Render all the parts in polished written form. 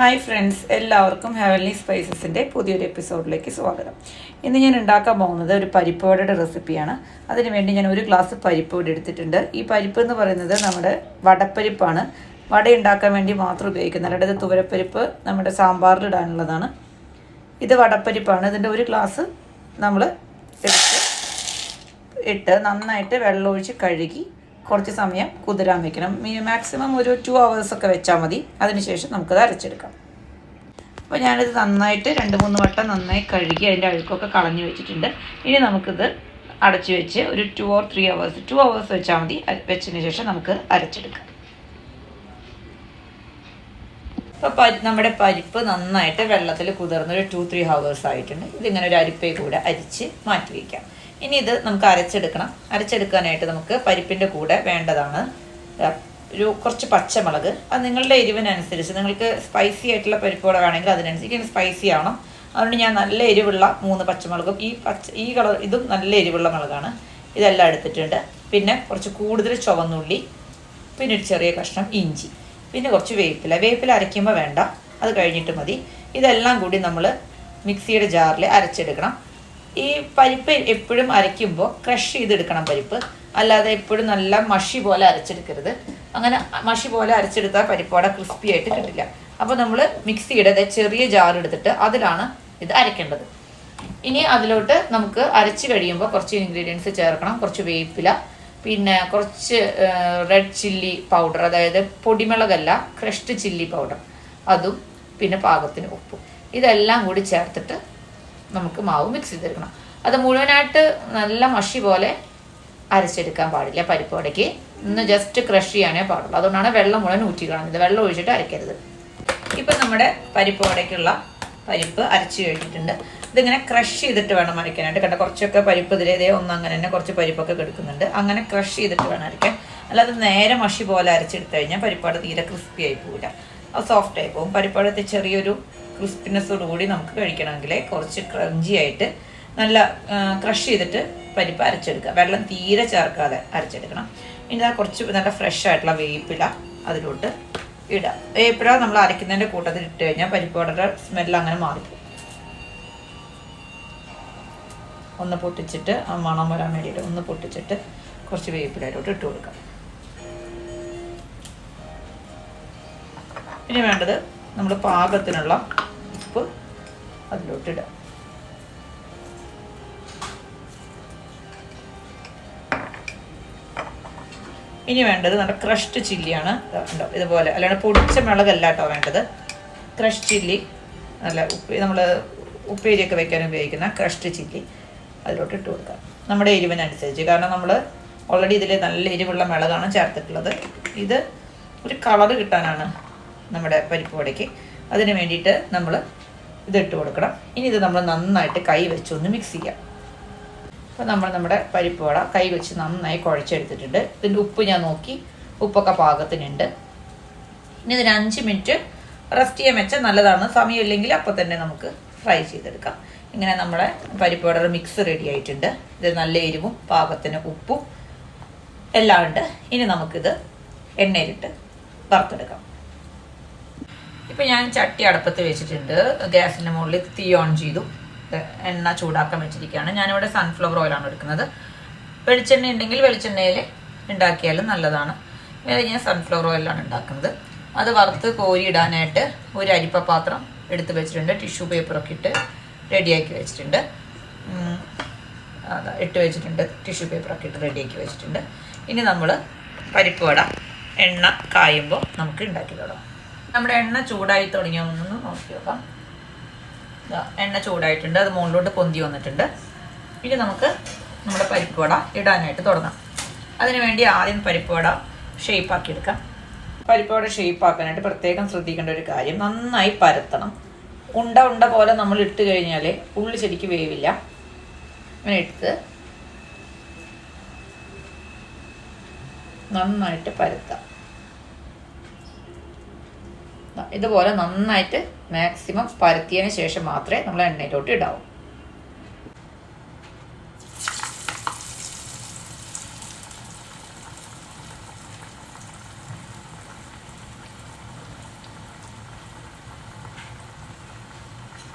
Hi friends, എല്ലാവർക്കും heavenly സ്പൈസസിൻ്റെ പുതിയൊരു എപ്പിസോഡിലേക്ക് സ്വാഗതം. ഇന്ന് ഞാൻ ഉണ്ടാക്കാൻ പോകുന്നത് ഒരു പരിപ്പ് വടയുടെ റെസിപ്പിയാണ്. അതിനുവേണ്ടി ഞാൻ ഒരു ഗ്ലാസ് പരിപ്പ് വട എടുത്തിട്ടുണ്ട്. ഈ പരിപ്പ് എന്ന് പറയുന്നത് നമ്മുടെ വടപ്പരിപ്പാണ്. വട ഉണ്ടാക്കാൻ വേണ്ടി മാത്രം ഉപയോഗിക്കുന്നത്, അല്ലാതെ ഇത് തുവരപ്പരിപ്പ് നമ്മുടെ സാമ്പാറിലിടാനുള്ളതാണ്. ഇത് വടപ്പരിപ്പാണ്. ഇതിൻ്റെ ഒരു ഗ്ലാസ് നമ്മൾ ഇട്ട് നന്നായിട്ട് വെള്ളമൊഴിച്ച് കഴുകി കുറച്ച് സമയം കുതിരാൻ വെക്കണം. മാക്സിമം ഒരു 2 hours ഒക്കെ വെച്ചാൽ മതി. അതിനുശേഷം നമുക്കത് അരച്ചെടുക്കാം. അപ്പോൾ ഞാനിത് നന്നായിട്ട് 2-3 വട്ടം നന്നായി കഴുകി അതിൻ്റെ അഴുക്കൊക്കെ കളഞ്ഞു വെച്ചിട്ടുണ്ട്. ഇനി നമുക്കിത് അടച്ചു വെച്ച് ഒരു 2 or 3 hours 2 hours വെച്ചാൽ മതി. വെച്ചതിന് ശേഷം നമുക്ക് അരച്ചെടുക്കാം. അപ്പോൾ നമ്മുടെ പരിപ്പ് നന്നായിട്ട് വെള്ളത്തിൽ കുതിർന്ന് ഒരു 2-3 hours ആയിട്ടുണ്ട്. ഇതിങ്ങനെ ഒരു അരിപ്പയിൽ കൂടെ അരിച്ച് മാറ്റി വയ്ക്കാം. ഇനി ഇത് നമുക്ക് അരച്ചെടുക്കാനായിട്ട് നമുക്ക് പരിപ്പിൻ്റെ കൂടെ വേണ്ടതാണ് കുറച്ച് പച്ചമുളക്. അത് നിങ്ങളുടെ എരിവിനനുസരിച്ച്, നിങ്ങൾക്ക് സ്പൈസി ആയിട്ടുള്ള പരിപ്പ് കൂടെ വേണമെങ്കിൽ അതിനനുസരിച്ച് സ്പൈസി ആവണം. അതുകൊണ്ട് ഞാൻ നല്ല എരിവുള്ള 3 പച്ചമുളകും ഈ കളർ ഇതും നല്ല എരിവുള്ള മുളകാണ്. ഇതെല്ലാം എടുത്തിട്ടുണ്ട്. പിന്നെ കുറച്ച് കൂടുതൽ ചുവന്നുള്ളി, പിന്നെ ഒരു ചെറിയ കഷ്ണം ഇഞ്ചി, പിന്നെ കുറച്ച് വേപ്പില അരയ്ക്കുമ്പോൾ വേണ്ട, അത് കഴിഞ്ഞിട്ട് മതി. ഇതെല്ലാം കൂടി നമ്മൾ മിക്സിയുടെ ജാറിൽ അരച്ചെടുക്കണം. ഈ പരിപ്പ് എപ്പോഴും അരയ്ക്കുമ്പോൾ ക്രഷ് ചെയ്തെടുക്കണം പരിപ്പ്, അല്ലാതെ എപ്പോഴും നല്ല മഷി പോലെ അരച്ചെടുക്കരുത്. അങ്ങനെ മഷി പോലെ അരച്ചെടുത്താൽ പരിപ്പോടെ ക്രിസ്പി ആയിട്ട് കിട്ടില്ല. അപ്പോൾ നമ്മൾ മിക്സിയുടെ ചെറിയ ജാർ എടുത്തിട്ട് അതിലാണ് ഇത് അരയ്ക്കേണ്ടത്. ഇനി അതിലോട്ട് നമുക്ക് അരച്ച് കഴിയുമ്പോൾ കുറച്ച് ഇൻഗ്രീഡിയൻസ് ചേർക്കണം. കുറച്ച് വേപ്പില, പിന്നെ കുറച്ച് റെഡ് ചില്ലി പൗഡർ, അതായത് പൊടിമുളകല്ല, ക്രഷ്ഡ് ചില്ലി പൗഡർ, അതും പിന്നെ പാകത്തിന് ഉപ്പും. ഇതെല്ലാം കൂടി ചേർത്തിട്ട് നമുക്ക് മാവ് മിക്സ് ചെയ്തെടുക്കണം. അത് മുഴുവനായിട്ട് നല്ല മഷി പോലെ അരച്ചെടുക്കാൻ പാടില്ല. പരിപ്പ് വടയ്ക്ക് ഇന്ന് ജസ്റ്റ് ക്രഷ് ചെയ്യാനേ പാടുള്ളൂ. അതുകൊണ്ടാണ് വെള്ളം മുഴുവൻ ഊറ്റി കളഞ്ഞത്. വെള്ളം ഒഴിച്ചിട്ട് അരയ്ക്കരുത്. ഇപ്പം നമ്മുടെ പരിപ്പ് വടയ്ക്കുള്ള പരിപ്പ് അരച്ച് കഴിഞ്ഞിട്ടുണ്ട്. ഇതിങ്ങനെ ക്രഷ് ചെയ്തിട്ട് വേണം അരയ്ക്കാനായിട്ട്. കണ്ട കുറച്ചൊക്കെ പരിപ്പ് ഇതിലേതേ അങ്ങനെ തന്നെ കുറച്ച് പരിപ്പൊക്കെ കെടുക്കുന്നുണ്ട്. അങ്ങനെ ക്രഷ് ചെയ്തിട്ട് വേണം അരയ്ക്കാൻ. അല്ലാതെ നേരെ മഷി പോലെ അരച്ചെടുത്ത് കഴിഞ്ഞാൽ പരിപ്പാട് തീരെ ക്രിസ്പി ആയി പോവില്ല, അത് സോഫ്റ്റ് ആയി പോകും. പരിപ്പാടത്തെ ചെറിയൊരു ക്രിസ്പിനെസ്സോടുകൂടി നമുക്ക് കഴിക്കണമെങ്കിൽ കുറച്ച് ക്രഞ്ചി ആയിട്ട് നല്ല ക്രഷ് ചെയ്തിട്ട് പരിപ്പ് അരച്ചെടുക്കുക. വെള്ളം തീരെ ചേർക്കാതെ അരച്ചെടുക്കണം. ഇനി കുറച്ച് നല്ല ഫ്രഷ് ആയിട്ടുള്ള വേപ്പില അതിലോട്ട് ഇടുക. വേപ്പില നമ്മൾ അരയ്ക്കുന്നതിൻ്റെ കൂട്ടത്തിൽ ഇട്ട് കഴിഞ്ഞാൽ പരിപ്പോടെ സ്മെല്ല് അങ്ങനെ മാറിപ്പോകും. ഒന്ന് പൊട്ടിച്ചിട്ട് മണം വരാൻ വേണ്ടിയിട്ട് ഒന്ന് പൊട്ടിച്ചിട്ട് കുറച്ച് വേപ്പിലയിലോട്ട് ഇട്ട് കൊടുക്കാം. ഇനി വേണ്ടത് നമ്മൾ പാകത്തിനുള്ള ഉപ്പ് അതിലോട്ടിടുക. ഇനി വേണ്ടത് നമ്മുടെ ക്രഷ്ഡ് ചില്ലിയാണ്. ഇതുപോലെ അല്ലാണ്ട് പൊടിച്ച മുളകല്ല കേട്ടോ വേണ്ടത്. ക്രഷ് ചില്ലി, നല്ല നമ്മൾ ഉപ്പേരിയൊക്കെ വെക്കാൻ ഉപയോഗിക്കുന്ന ക്രഷ്ഡ് ചില്ലി അതിലോട്ട് ഇട്ട് കൊടുക്കുക നമ്മുടെ എരിവിനനുസരിച്ച്. കാരണം നമ്മൾ ഓൾറെഡി ഇതിൽ നല്ല എരിവുള്ള മുളകാണ് ചേർത്തിട്ടുള്ളത്. ഇത് ഒരു കളറ് കിട്ടാനാണ് നമ്മുടെ പരിപ്പ് വടയ്ക്ക്. അതിന് വേണ്ടിയിട്ട് നമ്മൾ ഇതിട്ട് കൊടുക്കണം. ഇനി ഇത് നമ്മൾ നന്നായിട്ട് കൈ വെച്ച് ഒന്ന് മിക്സ് ചെയ്യാം. അപ്പോൾ നമ്മുടെ പരിപ്പ് വട കൈ വെച്ച് നന്നായി കുഴച്ചെടുത്തിട്ടുണ്ട്. ഇതിൻ്റെ ഉപ്പ് ഞാൻ നോക്കി, ഉപ്പൊക്കെ പാകത്തിനുണ്ട്. ഇനി ഇതിന് 5 മിനിറ്റ് റെസ്റ്റ് ചെയ്യാൻ വെച്ചാൽ നല്ലതാണ്. സമയമില്ലെങ്കിൽ അപ്പോൾ തന്നെ നമുക്ക് ഫ്രൈ ചെയ്തെടുക്കാം. ഇങ്ങനെ നമ്മുടെ പരിപ്പ് വടയുടെ മിക്സ് റെഡി ആയിട്ടുണ്ട്. ഇത് നല്ല എരിവും പാകത്തിന് ഉപ്പും എല്ലാം ഉണ്ട്. ഇനി നമുക്കിത് എണ്ണയിലിട്ട് വറുത്തെടുക്കാം. ഇപ്പം ഞാൻ ചട്ടി അടുപ്പത്ത് വെച്ചിട്ടുണ്ട്. ഗ്യാസിൻ്റെ മുകളിൽ തീ ഓൺ ചെയ്തു. എണ്ണ ചൂടാക്കാൻ വെച്ചിരിക്കുകയാണ്. ഞാനിവിടെ സൺഫ്ലവർ ഓയിലാണ് എടുക്കുന്നത്. വെളിച്ചെണ്ണ ഉണ്ടെങ്കിൽ വെളിച്ചെണ്ണയിൽ ഉണ്ടാക്കിയാലും നല്ലതാണ്. ഞാൻ സൺഫ്ലവർ ഓയിലാണ് ഉണ്ടാക്കുന്നത്. അത് വറുത്ത് കോരി ഇടാനായിട്ട് ഒരു അരിപ്പ പാത്രം എടുത്ത് വെച്ചിട്ടുണ്ട്. ടിഷ്യൂ പേപ്പറൊക്കെ ഇട്ട് റെഡിയാക്കി വെച്ചിട്ടുണ്ട്. ഇട്ട് വെച്ചിട്ടുണ്ട്. ടിഷ്യൂ പേപ്പറൊക്കെ ഇട്ട് റെഡിയാക്കി വെച്ചിട്ടുണ്ട്. ഇനി നമ്മൾ പരിപ്പ് വട എണ്ണ കായുമ്പോൾ നമുക്ക് ഉണ്ടാക്കി തുടങ്ങാം. നമ്മുടെ എണ്ണ ചൂടായി തുടങ്ങിയൊന്ന് നോക്കി നോക്കാം. എണ്ണ ചൂടായിട്ടുണ്ട്. അത് മുകളിലോട്ട് പൊന്തി വന്നിട്ടുണ്ട്. ഇനി നമുക്ക് നമ്മുടെ പരിപ്പ് വട ഇടാനായിട്ട് തുടങ്ങാം. അതിനുവേണ്ടി ആദ്യം പരിപ്പ് വട ഷേപ്പാക്കി എടുക്കാം. പരിപ്പ് വട ഷേപ്പാക്കാനായിട്ട് പ്രത്യേകം ശ്രദ്ധിക്കേണ്ട ഒരു കാര്യം, നന്നായി പരത്തണം. ഉണ്ട പോലെ നമ്മൾ ഇട്ട് കഴിഞ്ഞാൽ ഉള്ളി ശരിക്ക് വേവില്ല. അങ്ങനെ എടുത്ത് നന്നായിട്ട് പരത്താം. ഇതുപോലെ നന്നായിട്ട് മാക്സിമം പരത്തിയതിന് ശേഷം മാത്രമേ നമ്മൾ എണ്ണയിലോട്ട് ഇടാവൂ.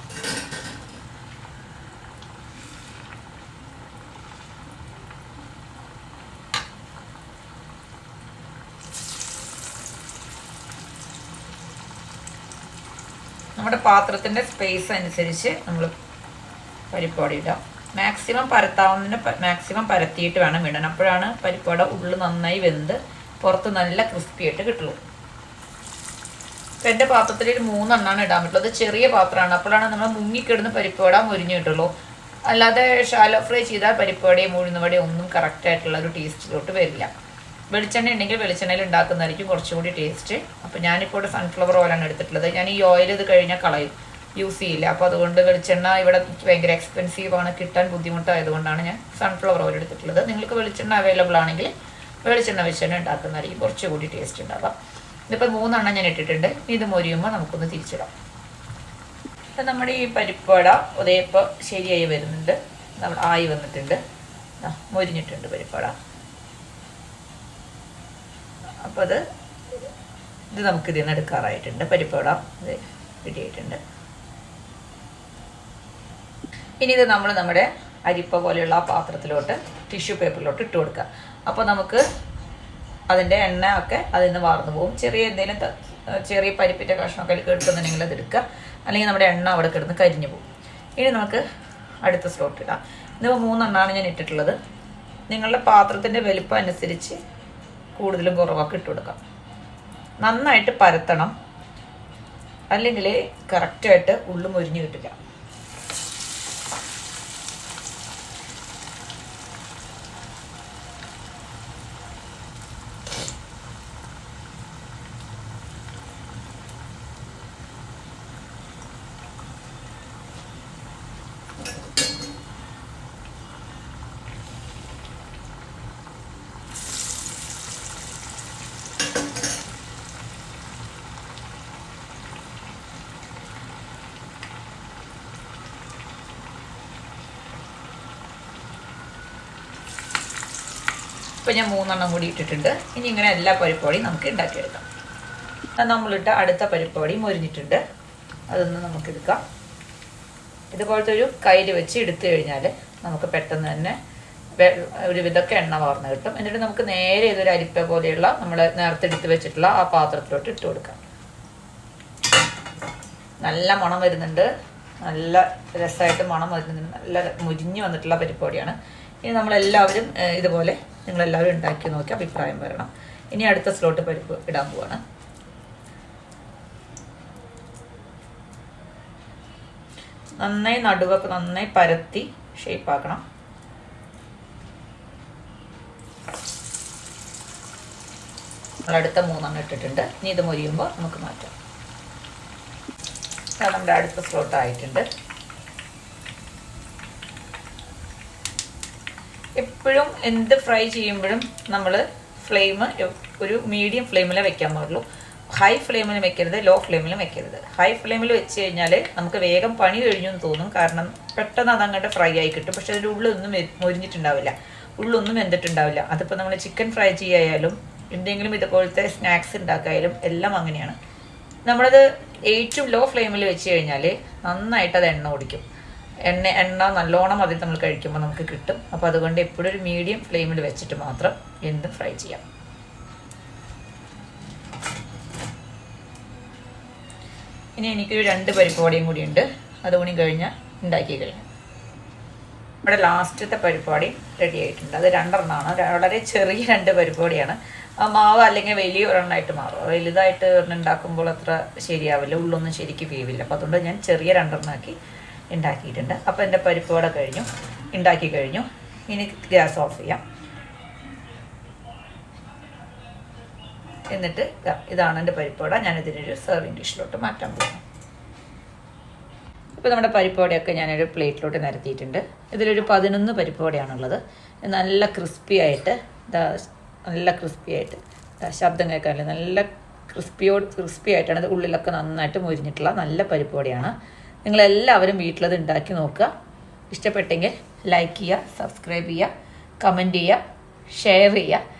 നമ്മുടെ പാത്രത്തിൻ്റെ സ്പേസ് അനുസരിച്ച് നമ്മൾ പരിപ്പുവട ഇടാം. മാക്സിമം പരത്താവുന്നതിന് മാക്സിമം പരത്തിയിട്ട് വേണം ഇടാൻ. അപ്പോഴാണ് പരിപ്പുവട ഉള്ളിൽ നന്നായി വെന്ത് പുറത്ത് നല്ല ക്രിസ്പി ആയിട്ട് കിട്ടുള്ളൂ. ഇപ്പം എൻ്റെ പാത്രത്തിൽ ഒരു 3 എണ്ണമാണ് ഇടാൻ പറ്റുള്ളൂ. അത് ചെറിയ പാത്രമാണ്. അപ്പോഴാണ് നമ്മൾ മുങ്ങിക്കിടുന്ന പരിപ്പുവട മുരിഞ്ഞ് കിട്ടുള്ളൂ. അല്ലാതെ ഷാലോ ഫ്രൈ ചെയ്താൽ പരിപ്പുവടയും ഉഴുന്നുവടയും ഒന്നും കറക്റ്റായിട്ടുള്ള ഒരു ടേസ്റ്റിലോട്ട് വരില്ല. വെളിച്ചെണ്ണ ഉണ്ടെങ്കിൽ വെളിച്ചെണ്ണയിൽ ഉണ്ടാക്കുന്നതായിരിക്കും കുറച്ചുകൂടി ടേസ്റ്റ്. അപ്പോൾ ഞാനിപ്പോൾ ഇവിടെ സൺഫ്ലവർ ഓയിലാണ് എടുത്തിട്ടുള്ളത്. ഞാൻ ഈ ഓയിൽ ഇത് കഴിഞ്ഞാൽ കളയും, യൂസ് ചെയ്യില്ല. അപ്പോൾ അതുകൊണ്ട് വെളിച്ചെണ്ണ ഇവിടെ ഭയങ്കര എക്സ്പെൻസീവാണ്, കിട്ടാൻ ബുദ്ധിമുട്ടായതുകൊണ്ടാണ് ഞാൻ സൺഫ്ലവർ ഓയിൽ എടുത്തിട്ടുള്ളത്. നിങ്ങൾക്ക് വെളിച്ചെണ്ണ അവൈലബിൾ ആണെങ്കിൽ വെളിച്ചെണ്ണ വെച്ച് തന്നെ ഉണ്ടാക്കുന്നതായിരിക്കും കുറച്ചുകൂടി ടേസ്റ്റ് ഉണ്ടാകാം. ഇതിപ്പോൾ 3 എണ്ണം ഞാൻ ഇട്ടിട്ടുണ്ട്. ഇത് മൊരിയുമ്പോൾ നമുക്കൊന്ന് തിരിച്ചിടാം. അപ്പം നമ്മുടെ ഈ പരിപ്പുവട ഇപ്പോൾ ശരിയായി വരുന്നുണ്ട്, നമ്മൾ ആയി വന്നിട്ടുണ്ട്, മൊരിഞ്ഞിട്ടുണ്ട് പരിപ്പുവട. അപ്പോൾ ഇത് നമുക്ക് ഇതിൽ നിന്ന് എടുക്കാറായിട്ടുണ്ട്. പരിപ്പുവട ഇത് റെഡി ആയിട്ടുണ്ട്. ഇനി ഇത് നമ്മൾ നമ്മുടെ അരിപ്പ പോലെയുള്ള ആ പാത്രത്തിലോട്ട് ടിഷ്യൂ പേപ്പറിലോട്ട് ഇട്ട് കൊടുക്കുക. അപ്പോൾ നമുക്ക് അതിൻ്റെ എണ്ണ ഒക്കെ അതിൽ നിന്ന് വാർന്നു പോകും. ചെറിയ പരിപ്പിൻ്റെ കഷ്ണമൊക്കെ എടുക്കുന്നുണ്ടെങ്കിൽ അത് എടുക്കുക, അല്ലെങ്കിൽ നമ്മുടെ എണ്ണ അവിടെ കിടന്ന് കരിഞ്ഞു പോകും. ഇനി നമുക്ക് അടുത്ത സ്ലോട്ട് ഇടാം. ഇതിപ്പോൾ 3 എണ്ണമാണ് ഞാൻ ഇട്ടിട്ടുള്ളത്. നിങ്ങളുടെ പാത്രത്തിൻ്റെ വലിപ്പം അനുസരിച്ച് കൂടുതലും കുറവൊക്കെ ഇട്ട് കൊടുക്കാം. നന്നായിട്ട് പരത്തണം, അല്ലെങ്കിൽ കറക്റ്റായിട്ട് ഉള്ളു മൊരിഞ്ഞ് കിട്ടില്ല. ഇപ്പോൾ ഞാൻ 3 എണ്ണം കൂടി ഇട്ടിട്ടുണ്ട്. ഇനി ഇങ്ങനെ എല്ലാ പരിപ്പുവടയും നമുക്ക് ഉണ്ടാക്കിയെടുക്കാം. നമ്മളിട്ട് അടുത്ത പരിപ്പുവടി മൊരിഞ്ഞിട്ടുണ്ട്, അതൊന്ന് നമുക്കെടുക്കാം. ഇതുപോലത്തെ ഒരു കയ്യിൽ വെച്ച് എടുത്തു കഴിഞ്ഞാൽ നമുക്ക് പെട്ടെന്ന് തന്നെ ഒരു വിധമൊക്കെ എണ്ണ വാർന്ന് കിട്ടും. എന്നിട്ട് നമുക്ക് നേരെ ഇതൊരു അരിപ്പ പോലെയുള്ള നമ്മൾ നേരത്തെ എടുത്ത് വെച്ചിട്ടുള്ള ആ പാത്രത്തിലോട്ട് ഇട്ട് കൊടുക്കാം. നല്ല മണം വരുന്നുണ്ട്, നല്ല രസമായിട്ട് മണം വരുന്നുണ്ട്, നല്ല മുരിഞ്ഞ് വന്നിട്ടുള്ള പരിപ്പുവടിയാണ്. ഇനി നമ്മളെല്ലാവരും ഇതുപോലെ നിങ്ങളെല്ലാവരും ഉണ്ടാക്കി നോക്കി അഭിപ്രായം വരണം. ഇനി അടുത്ത സ്ലോട്ട് പരിപ്പ് ഇടാൻ പോവാണ്. നന്നായി നടുവൊക്കെ നന്നായി പരത്തി ഷേപ്പാക്കണം. നമ്മളടുത്ത 3 എണ്ണം ഇട്ടിട്ടുണ്ട്. ഇനി ഇത് മൊരിയുമ്പോൾ നമുക്ക് മാറ്റാം. നമ്മുടെ അടുത്ത സ്ലോട്ട് ആയിട്ടുണ്ട്. എപ്പോഴും എന്ത് ഫ്രൈ ചെയ്യുമ്പോഴും നമ്മൾ ഫ്ലെയിം ഒരു മീഡിയം ഫ്ലെയിമിലേ വെക്കാൻ പാടുള്ളൂ. ഹൈ ഫ്ലെയിമിൽ വെക്കരുത്, ലോ ഫ്ലെയിമിലും വെക്കരുത്. ഹൈ ഫ്ലെയിമിൽ വെച്ച് കഴിഞ്ഞാൽ നമുക്ക് വേഗം പണി കഴിഞ്ഞു എന്ന് തോന്നും, കാരണം പെട്ടെന്ന് അതങ്ങോട്ട് ഫ്രൈ ആയി കിട്ടും. പക്ഷെ അതിൻ്റെ ഉള്ളൊന്നും മൊരിഞ്ഞിട്ടുണ്ടാവില്ല, ഉള്ളൊന്നും വെന്തിട്ടുണ്ടാവില്ല. അതിപ്പോൾ നമ്മൾ ചിക്കൻ ഫ്രൈ ചെയ്യായാലും എന്തെങ്കിലും ഇതുപോലത്തെ സ്നാക്സ് ഉണ്ടാക്കായാലും എല്ലാം അങ്ങനെയാണ്. നമ്മളത് ഏറ്റവും ലോ ഫ്ലെയിമിൽ വെച്ച് കഴിഞ്ഞാൽ നന്നായിട്ട് അത് എണ്ണ ഓടിക്കും. എണ്ണ നല്ലോണം അതിൽ നമ്മൾ കഴിക്കുമ്പോൾ നമുക്ക് കിട്ടും. അപ്പോൾ അതുകൊണ്ട് എപ്പോഴും ഒരു മീഡിയം ഫ്ലെയിമിൽ വെച്ചിട്ട് മാത്രം എന്തും ഫ്രൈ ചെയ്യാം. ഇനി എനിക്കൊരു 2 പരിപ്പുവടയും കൂടി ഉണ്ട്, അതുകൂടി കഴിഞ്ഞാൽ ഉണ്ടാക്കി കഴിഞ്ഞു. ഇവിടെ ലാസ്റ്റത്തെ പരിപ്പുവടയും റെഡി ആയിട്ടുണ്ട്. അത് 2 എണ്ണമാണ്, വളരെ ചെറിയ 2 പരിപ്പുവടയാണ്. ആ മാവ് അല്ലെങ്കിൽ വലിയ ഒരെണ്ണമായിട്ട് മാറും. വലുതായിട്ട് ഉണ്ടാക്കുമ്പോൾ അത്ര ശരിയാവില്ല, ഉള്ളൊന്നും ശരിക്കും വേവില്ല. അപ്പോൾ അതുകൊണ്ട് ഞാൻ ചെറിയ 2 എണ്ണമാക്കി ഉണ്ടാക്കിയിട്ടുണ്ട്. അപ്പോൾ എൻ്റെ പരിപ്പുവട ഉണ്ടാക്കി കഴിഞ്ഞു. ഇനി ഗ്യാസ് ഓഫ് ചെയ്യാം. എന്നിട്ട് ഇതാണ് എൻ്റെ പരിപ്പുവട. ഞാനിതിനൊരു സെർവിങ് ഡിഷിലോട്ട് മാറ്റാൻ പോകും. ഇപ്പോൾ നമ്മുടെ പരിപ്പുവടയൊക്കെ ഞാനൊരു പ്ലേറ്റിലോട്ട് നിരത്തിയിട്ടുണ്ട്. ഇതിലൊരു 11 പരിപ്പുവടയാണുള്ളത്. നല്ല ക്രിസ്പി ആയിട്ട് ശബ്ദം കേൾക്കാറില്ല, നല്ല ക്രിസ്പി ആയിട്ടാണ്. ഇത് ഉള്ളിലൊക്കെ നന്നായിട്ട് മൊരിഞ്ഞിട്ടുള്ള നല്ല പരിപ്പുവടയാണ്. നിങ്ങളെല്ലാവരും വീട്ടിലത് ഉണ്ടാക്കി നോക്കുക. ഇഷ്ടപ്പെട്ടെങ്കിൽ ലൈക്ക് ചെയ്യുക, സബ്സ്ക്രൈബ് ചെയ്യുക, കമൻറ്റ് ചെയ്യുക, ഷെയർ ചെയ്യുക.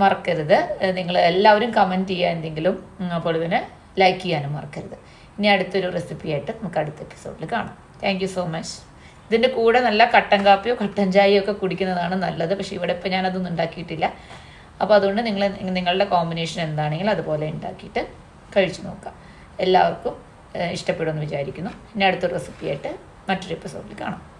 മറക്കരുത്, നിങ്ങൾ എല്ലാവരും കമൻറ്റ് ചെയ്യുക എന്തെങ്കിലും, അപ്പോൾ ഇതിനെ ലൈക്ക് ചെയ്യാനും മറക്കരുത്. ഇനി അടുത്തൊരു റെസിപ്പിയായിട്ട് നമുക്ക് അടുത്ത എപ്പിസോഡിൽ കാണാം. Thank you so much. ഇതിൻ്റെ കൂടെ നല്ല കട്ടൻ കാപ്പിയോ കട്ടൻ ചായയോ ഒക്കെ കുടിക്കുന്നതാണ് നല്ലത്. പക്ഷേ ഇവിടെ ഇപ്പോൾ ഞാനതൊന്നും ഉണ്ടാക്കിയിട്ടില്ല. അപ്പോൾ അതുകൊണ്ട് നിങ്ങളുടെ കോമ്പിനേഷൻ എന്താണെങ്കിലും അതുപോലെ ഉണ്ടാക്കിയിട്ട് കഴിച്ചു നോക്കാം. എല്ലാവർക്കും ഇഷ്ടപ്പെടുമെന്ന് വിചാരിക്കുന്നു. ഇനി അടുത്തൊരു റെസിപ്പിയായിട്ട് മറ്റൊരു എപ്പിസോഡിൽ കാണാം.